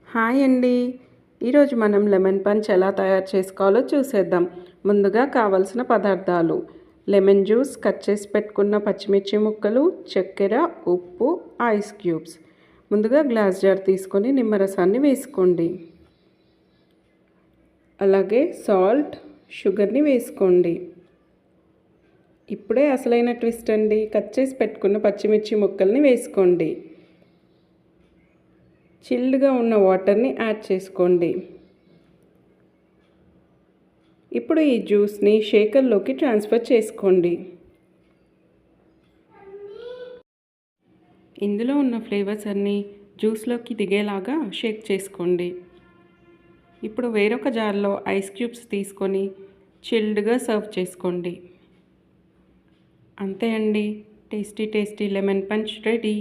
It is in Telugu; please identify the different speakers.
Speaker 1: హాయ్ అండి. ఈరోజు మనం లెమన్ పంచ్ ఎలా తయారు చేసుకోవాలో చూసేద్దాం. ముందుగా కావలసిన పదార్థాలు: లెమన్ జ్యూస్, కట్ చేసి పెట్టుకున్న పచ్చిమిర్చి ముక్కలు, చక్కెర, ఉప్పు, ఐస్ క్యూబ్స్. ముందుగా గ్లాస్ జార్ తీసుకొని నిమ్మరసాన్ని వేసుకోండి. అలాగే సాల్ట్, షుగర్ని వేసుకోండి. ఇప్పుడే అసలైన ట్విస్ట్ అండి. కట్ చేసి పెట్టుకున్న పచ్చిమిర్చి ముక్కల్ని వేసుకోండి. చిల్డ్గా ఉన్న వాటర్ని యాడ్ చేసుకోండి. ఇప్పుడు ఈ జ్యూస్ని షేకర్లోకి ట్రాన్స్ఫర్ చేసుకోండి. ఇందులో ఉన్న ఫ్లేవర్స్ అన్నీ జ్యూస్లోకి దిగేలాగా షేక్ చేసుకోండి. ఇప్పుడు వేరొక జార్లో ఐస్ క్యూబ్స్ తీసుకొని చిల్డ్గా సర్వ్ చేసుకోండి. అంతే అండి, టేస్టీ లెమన్ పంచ్ రెడీ.